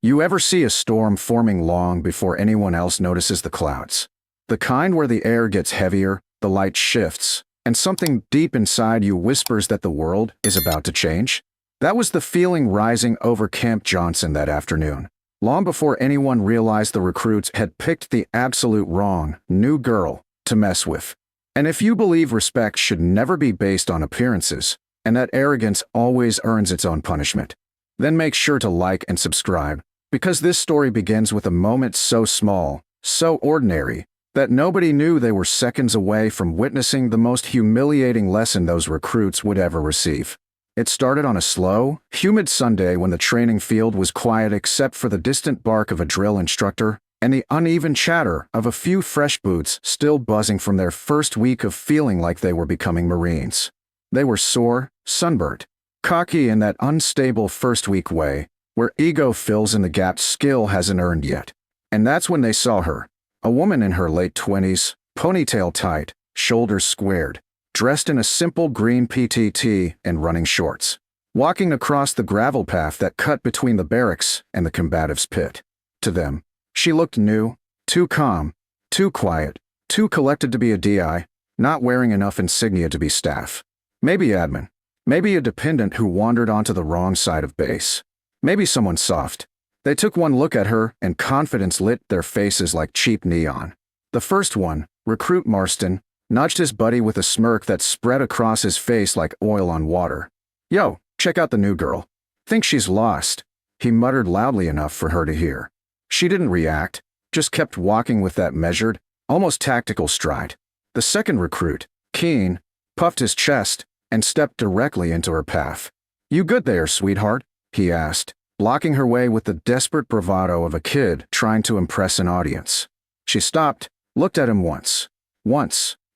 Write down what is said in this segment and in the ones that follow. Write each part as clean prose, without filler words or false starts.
You ever see a storm forming long before anyone else notices the clouds? The kind where the air gets heavier, the light shifts, and something deep inside you whispers that the world is about to change? That was the feeling rising over Camp Johnson that afternoon, long before anyone realized the recruits had picked the absolute wrong, new girl to mess with. And if you believe respect should never be based on appearances, and that arrogance always earns its own punishment, then make sure to like and subscribe, because this story begins with a moment so small, so ordinary, that nobody knew they were seconds away from witnessing the most humiliating lesson those recruits would ever receive. It started on a slow, humid Sunday when the training field was quiet except for the distant bark of a drill instructor and the uneven chatter of a few fresh boots still buzzing from their first week of feeling like they were becoming Marines. They were sore, sunburnt, cocky in that unstable first-week way, where ego fills in the gaps skill hasn't earned yet. And that's when they saw her, a woman in her late 20s, ponytail tight, shoulders squared, dressed in a simple green PTT and running shorts, walking across the gravel path that cut between the barracks and the combatives' pit. To them, she looked new, too calm, too quiet, too collected to be a DI, not wearing enough insignia to be staff. Maybe admin. Maybe a dependent who wandered onto the wrong side of base. Maybe someone soft. They took one look at her and confidence lit their faces like cheap neon. The first one, Recruit Marston, nudged his buddy with a smirk that spread across his face like oil on water. "Yo, check out the new girl. Think she's lost," he muttered loudly enough for her to hear. She didn't react, just kept walking with that measured, almost tactical stride. The second recruit, Keen, puffed his chest and stepped directly into her path. "You good there, sweetheart?" he asked, blocking her way with the desperate bravado of a kid trying to impress an audience. She stopped, looked at him once,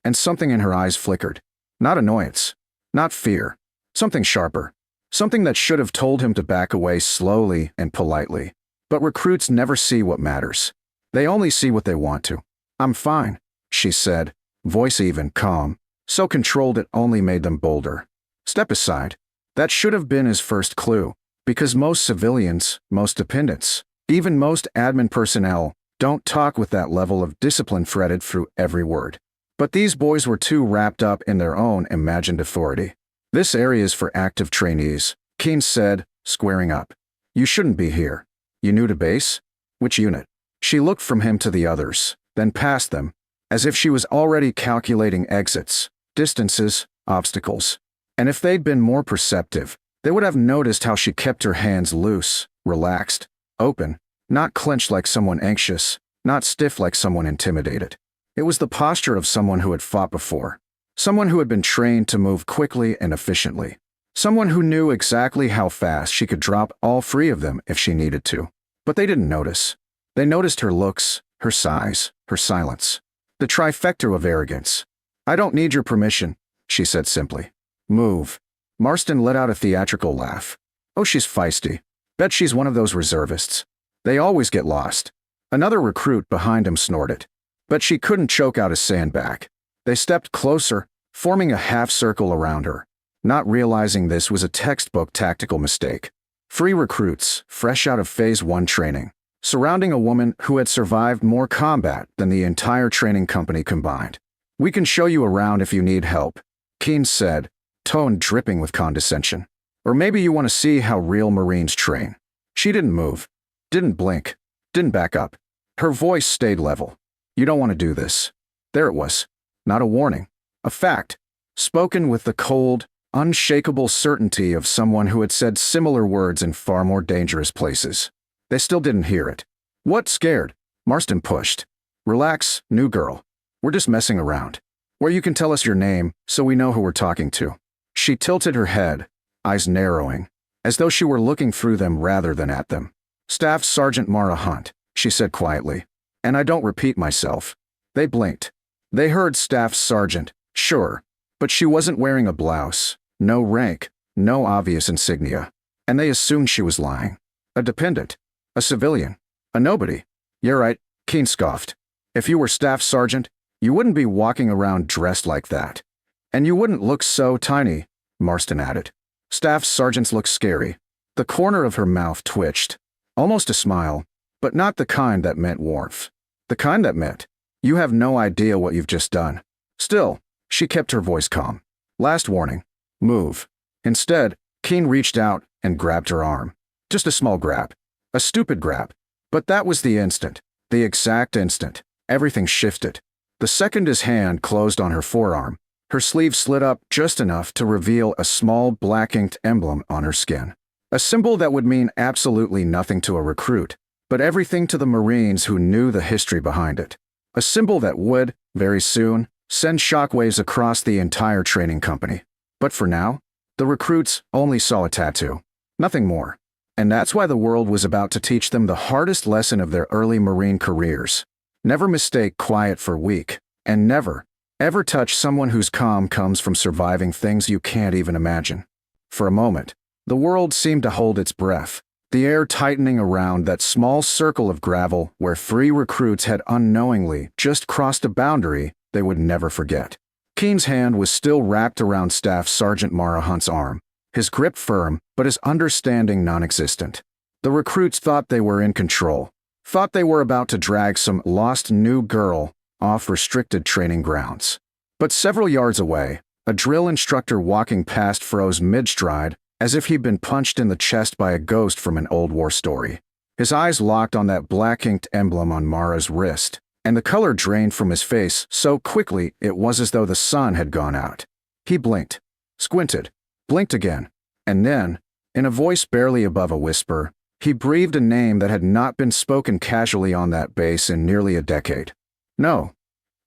and something in her eyes flickered. Not annoyance, not fear, something sharper, something that should have told him to back away slowly and politely. But recruits never see what matters. They only see what they want to. "I'm fine," she said, voice even, calm, so controlled it only made them bolder. "Step aside." That should have been his first clue, because most civilians, most dependents, even most admin personnel, don't talk with that level of discipline threaded through every word. But these boys were too wrapped up in their own imagined authority. "This area is for active trainees," Keen said, squaring up. "You shouldn't be here. You new to base? Which unit?" She looked from him to the others, then past them, as if she was already calculating exits, distances, obstacles. And if they'd been more perceptive, they would have noticed how she kept her hands loose, relaxed, open, not clenched like someone anxious, not stiff like someone intimidated. It was the posture of someone who had fought before, someone who had been trained to move quickly and efficiently, someone who knew exactly how fast she could drop all three of them if she needed to. But they didn't notice. They noticed her looks, her size, her silence. The trifecta of arrogance. "I don't need your permission," she said simply. "Move." Marston let out a theatrical laugh. "Oh, she's feisty. Bet she's one of those reservists. They always get lost." Another recruit behind him snorted. But she couldn't choke out a sandbag. They stepped closer, forming a half circle around her, not realizing this was a textbook tactical mistake. 3 recruits, fresh out of Phase 1 training, surrounding a woman who had survived more combat than the entire training company combined. "We can show you around if you need help," Keen said, tone dripping with condescension. "Or maybe you want to see how real Marines train." She didn't move, didn't blink, didn't back up. Her voice stayed level. "You don't want to do this." There it was. Not a warning. A fact. Spoken with the cold, unshakable certainty of someone who had said similar words in far more dangerous places. They still didn't hear it. "What scared?" Marston pushed. "Relax, new girl. We're just messing around. Or you can tell us your name so we know who we're talking to." She tilted her head, eyes narrowing, as though she were looking through them rather than at them. "Staff Sergeant Mara Hunt," she said quietly. "And I don't repeat myself." They blinked. They heard Staff Sergeant, sure, but she wasn't wearing a blouse, no rank, no obvious insignia. And they assumed she was lying. A dependent, a civilian, a nobody. "You're right," Keen scoffed. "If you were Staff Sergeant, you wouldn't be walking around dressed like that. And you wouldn't look so tiny," Marston added. "Staff Sergeants look scary." The corner of her mouth twitched. Almost a smile, but not the kind that meant warmth. The kind that meant, you have no idea what you've just done. Still, she kept her voice calm. Last warning. Move. Instead, Keen reached out and grabbed her arm. Just a small grab. A stupid grab. But that was the instant. The exact instant. Everything shifted. The second his hand closed on her forearm, her sleeve slid up just enough to reveal a small black-inked emblem on her skin. A symbol that would mean absolutely nothing to a recruit, but everything to the Marines who knew the history behind it. A symbol that would, very soon, send shockwaves across the entire training company. But for now, the recruits only saw a tattoo. Nothing more. And that's why the world was about to teach them the hardest lesson of their early Marine careers. Never mistake quiet for weak, and never, ever touch someone whose calm comes from surviving things you can't even imagine. For a moment, the world seemed to hold its breath, the air tightening around that small circle of gravel where 3 recruits had unknowingly just crossed a boundary they would never forget. Keen's hand was still wrapped around Staff Sergeant Mara Hunt's arm, his grip firm but his understanding non-existent. The recruits thought they were in control, thought they were about to drag some lost new girl off restricted training grounds. But several yards away, a drill instructor walking past froze mid-stride as if he'd been punched in the chest by a ghost from an old war story. His eyes locked on that black-inked emblem on Mara's wrist, and the color drained from his face so quickly it was as though the sun had gone out. He blinked, squinted, blinked again, and then, in a voice barely above a whisper, he breathed a name that had not been spoken casually on that base in nearly a decade. No.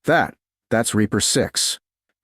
That's Reaper 6.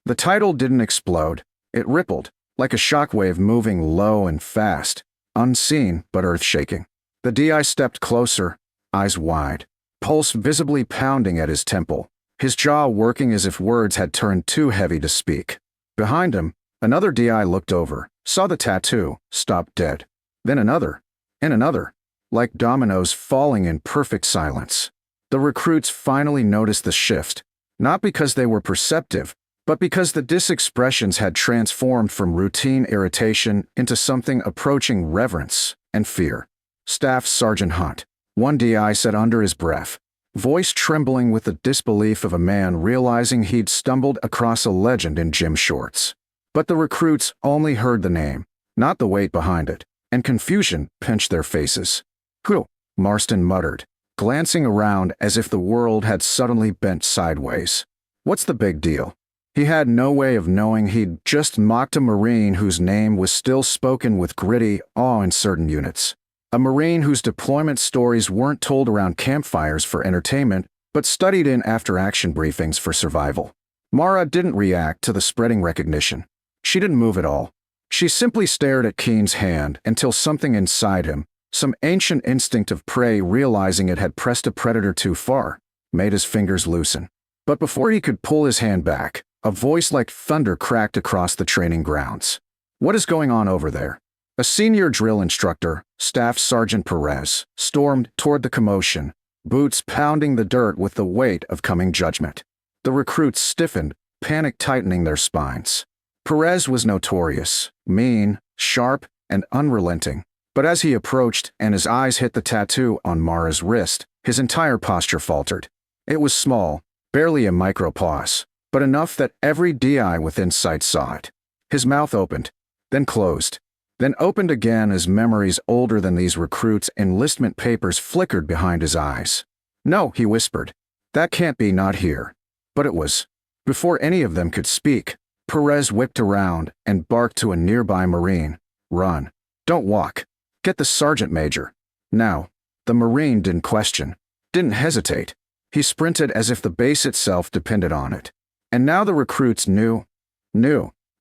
The title didn't explode. It rippled, like a shockwave moving low and fast, unseen but earth-shaking. The DI stepped closer, eyes wide, pulse visibly pounding at his temple, his jaw working as if words had turned too heavy to speak. Behind him, another DI looked over, saw the tattoo, stopped dead. Then another, and another, like dominoes falling in perfect silence. The recruits finally noticed the shift, not because they were perceptive, but because the disexpressions had transformed from routine irritation into something approaching reverence and fear. Staff Sergeant Hunt, one DI said under his breath, voice trembling with the disbelief of a man realizing he'd stumbled across a legend in gym shorts. But the recruits only heard the name, not the weight behind it, and confusion pinched their faces. "Who?" Marston muttered, glancing around as if the world had suddenly bent sideways. What's the big deal? He had no way of knowing he'd just mocked a Marine whose name was still spoken with gritty awe in certain units. A Marine whose deployment stories weren't told around campfires for entertainment, but studied in after-action briefings for survival. Mara didn't react to the spreading recognition. She didn't move at all. She simply stared at Keen's hand until something inside him, some ancient instinct of prey realizing it had pressed a predator too far, made his fingers loosen. But before he could pull his hand back, a voice like thunder cracked across the training grounds. "What is going on over there?" A senior drill instructor, Staff Sergeant Perez, stormed toward the commotion, boots pounding the dirt with the weight of coming judgment. The recruits stiffened, panic tightening their spines. Perez was notorious, mean, sharp, and unrelenting. But as he approached and his eyes hit the tattoo on Mara's wrist, his entire posture faltered. It was small, barely a micropause, but enough that every DI within sight saw it. His mouth opened, then closed, then opened again as memories older than these recruits' enlistment papers flickered behind his eyes. "No," he whispered. "That can't be, not here." But it was. Before any of them could speak, Perez whipped around and barked to a nearby Marine. "Run. Don't walk. Get the sergeant major." Now, the Marine didn't question, didn't hesitate. He sprinted as if the base itself depended on it. And now the recruits knew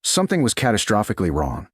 something was catastrophically wrong.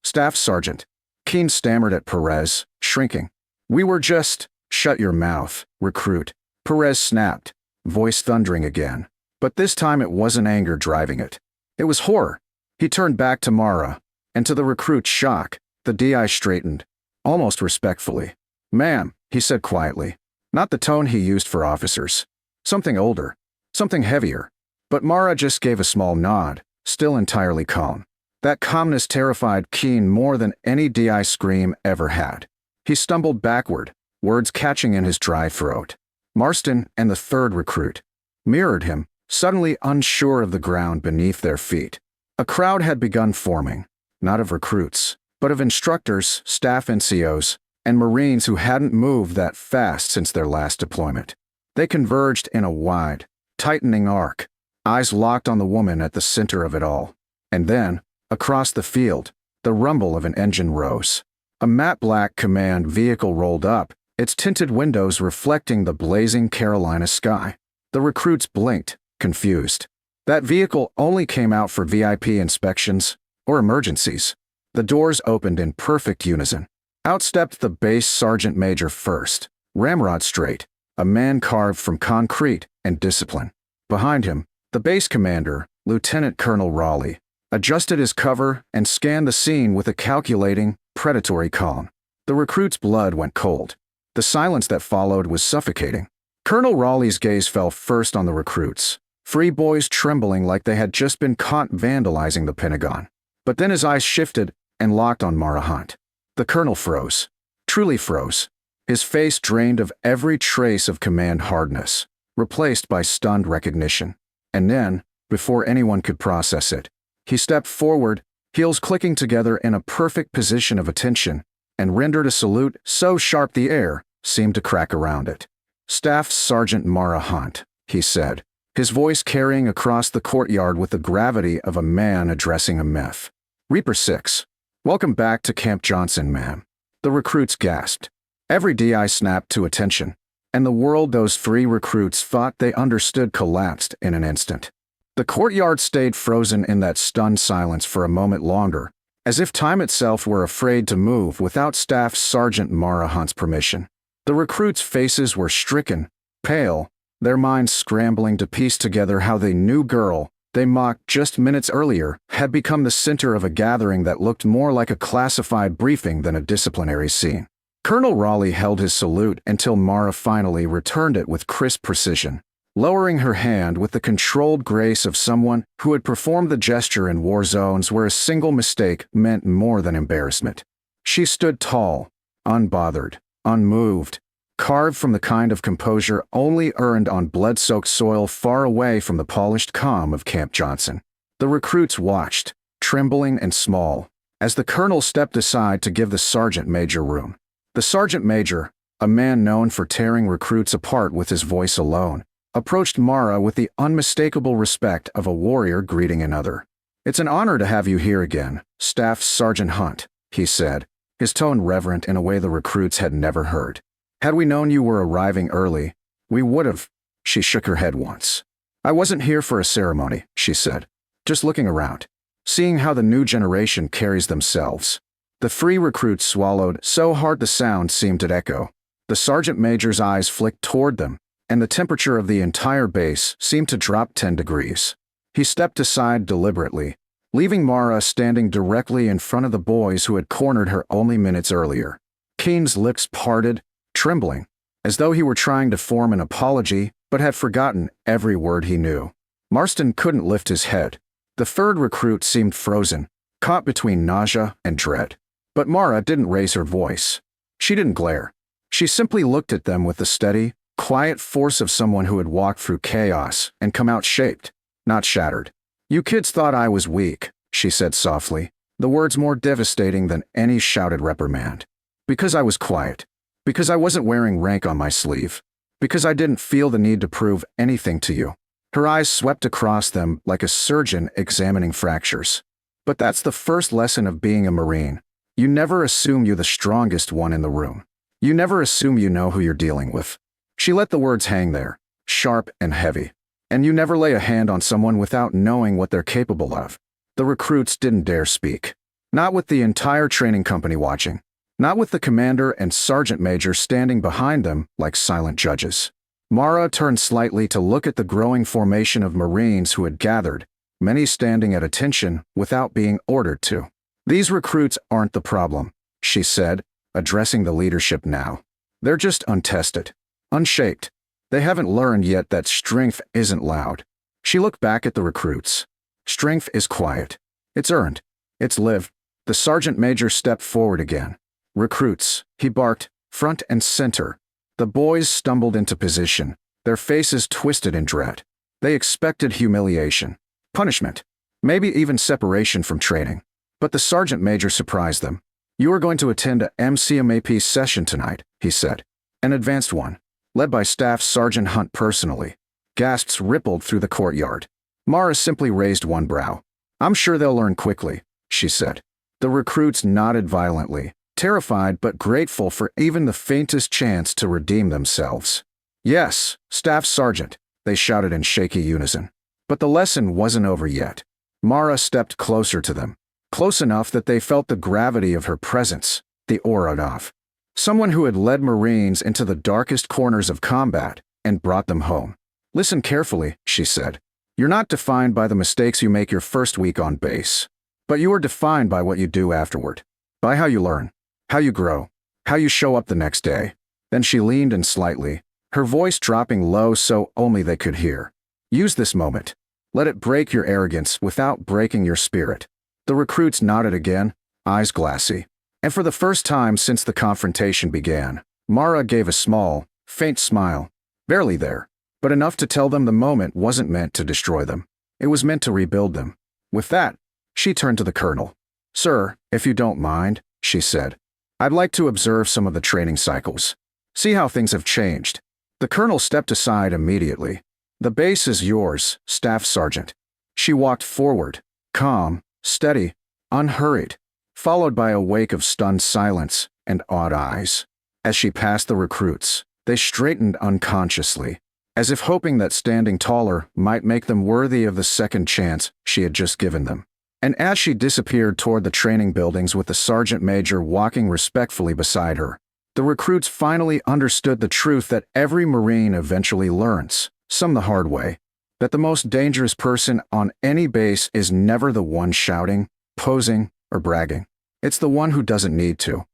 Staff Sergeant." Keen stammered at Perez, shrinking. "We were just—" "Shut your mouth, recruit," Perez snapped, voice thundering again. But this time it wasn't anger driving it. It was horror. He turned back to Mara, and to the recruit's shock, the DI straightened, almost respectfully. "Ma'am," he said quietly, not the tone he used for officers. Something older, something heavier. But Mara just gave a small nod, still entirely calm. That calmness terrified Keen more than any DI scream ever had. He stumbled backward, words catching in his dry throat. Marston and the third recruit mirrored him, suddenly unsure of the ground beneath their feet. A crowd had begun forming, not of recruits, but of instructors, staff NCOs, and Marines who hadn't moved that fast since their last deployment. They converged in a wide, tightening arc, eyes locked on the woman at the center of it all. And then, across the field, the rumble of an engine rose. A matte black command vehicle rolled up, its tinted windows reflecting the blazing Carolina sky. The recruits blinked, confused. That vehicle only came out for VIP inspections or emergencies. The doors opened in perfect unison. Out stepped the base sergeant major first, ramrod straight, a man carved from concrete and discipline. Behind him, the base commander, Lieutenant Colonel Raleigh, adjusted his cover and scanned the scene with a calculating, predatory calm. The recruit's blood went cold. The silence that followed was suffocating. Colonel Raleigh's gaze fell first on the recruits, free boys trembling like they had just been caught vandalizing the Pentagon. But then his eyes shifted and locked on Mara Hunt. The colonel froze, truly froze, his face drained of every trace of command hardness, replaced by stunned recognition. And then, before anyone could process it, he stepped forward, heels clicking together in a perfect position of attention, and rendered a salute so sharp the air seemed to crack around it. "Staff Sergeant Mara Hunt," he said, his voice carrying across the courtyard with the gravity of a man addressing a myth. "Reaper 6, welcome back to Camp Johnson, ma'am." The recruits gasped. Every DI snapped to attention, and the world those three recruits thought they understood collapsed in an instant. The courtyard stayed frozen in that stunned silence for a moment longer, as if time itself were afraid to move without Staff Sergeant Mara Hunt's permission. The recruits' faces were stricken, pale, their minds scrambling to piece together how the new girl they mocked just minutes earlier had become the center of a gathering that looked more like a classified briefing than a disciplinary scene. Colonel Raleigh held his salute until Mara finally returned it with crisp precision, lowering her hand with the controlled grace of someone who had performed the gesture in war zones where a single mistake meant more than embarrassment. She stood tall, unbothered, unmoved, carved from the kind of composure only earned on blood-soaked soil far away from the polished calm of Camp Johnson. The recruits watched, trembling and small, as the colonel stepped aside to give the sergeant major room. The sergeant major, a man known for tearing recruits apart with his voice alone, approached Mara with the unmistakable respect of a warrior greeting another. "It's an honor to have you here again, Staff Sergeant Hunt," he said, his tone reverent in a way the recruits had never heard. "Had we known you were arriving early, we would have." She shook her head once. "I wasn't here for a ceremony," she said, "just looking around, seeing how the new generation carries themselves." The three recruits swallowed so hard the sound seemed to echo. The sergeant major's eyes flicked toward them, and the temperature of the entire base seemed to drop 10 degrees. He stepped aside deliberately, leaving Mara standing directly in front of the boys who had cornered her only minutes earlier. Keene's lips parted, trembling, as though he were trying to form an apology but had forgotten every word he knew. Marston couldn't lift his head. The third recruit seemed frozen, caught between nausea and dread. But Mara didn't raise her voice. She didn't glare. She simply looked at them with the steady, quiet force of someone who had walked through chaos and come out shaped, not shattered. "You kids thought I was weak," she said softly, the words more devastating than any shouted reprimand. "Because I was quiet. Because I wasn't wearing rank on my sleeve. Because I didn't feel the need to prove anything to you." Her eyes swept across them like a surgeon examining fractures. "But that's the first lesson of being a Marine. You never assume you're the strongest one in the room. You never assume you know who you're dealing with." She let the words hang there, sharp and heavy. "And you never lay a hand on someone without knowing what they're capable of." The recruits didn't dare speak. Not with the entire training company watching. Not with the commander and sergeant major standing behind them like silent judges. Mara turned slightly to look at the growing formation of Marines who had gathered, many standing at attention without being ordered to. "These recruits aren't the problem," she said, addressing the leadership now. "They're just untested, unshaped. They haven't learned yet that strength isn't loud." She looked back at the recruits. "Strength is quiet. It's earned. It's lived." The sergeant major stepped forward again, Recruits, he barked, front and center. The boys stumbled into position, their faces twisted in dread. They expected humiliation, punishment, maybe even separation from training. But the sergeant major surprised them. "You are going to attend a MCMAP session tonight," he said. "An advanced one, led by Staff Sergeant Hunt personally." Gasps rippled through the courtyard. Mara simply raised one brow. "I'm sure they'll learn quickly," she said. The recruits nodded violently, terrified but grateful for even the faintest chance to redeem themselves. "Yes, Staff Sergeant," they shouted in shaky unison. But the lesson wasn't over yet. Mara stepped closer to them, close enough that they felt the gravity of her presence, the aura of someone who had led Marines into the darkest corners of combat and brought them home. "Listen carefully," she said. "You're not defined by the mistakes you make your first week on base, but you are defined by what you do afterward, by how you learn, how you grow, how you show up the next day." Then she leaned in slightly, her voice dropping low so only they could hear. "Use this moment. Let it break your arrogance without breaking your spirit." The recruits nodded again, eyes glassy. And for the first time since the confrontation began, Mara gave a small, faint smile. Barely there, but enough to tell them the moment wasn't meant to destroy them. It was meant to rebuild them. With that, she turned to the colonel. "Sir, if you don't mind," she said, "I'd like to observe some of the training cycles. See how things have changed." The colonel stepped aside immediately. "The base is yours, Staff Sergeant." She walked forward, calm, steady, unhurried, followed by a wake of stunned silence and awed eyes. As she passed the recruits, they straightened unconsciously, as if hoping that standing taller might make them worthy of the second chance she had just given them. And as she disappeared toward the training buildings with the sergeant major walking respectfully beside her, the recruits finally understood the truth that every Marine eventually learns, some the hard way, that the most dangerous person on any base is never the one shouting, posing, or bragging. It's the one who doesn't need to.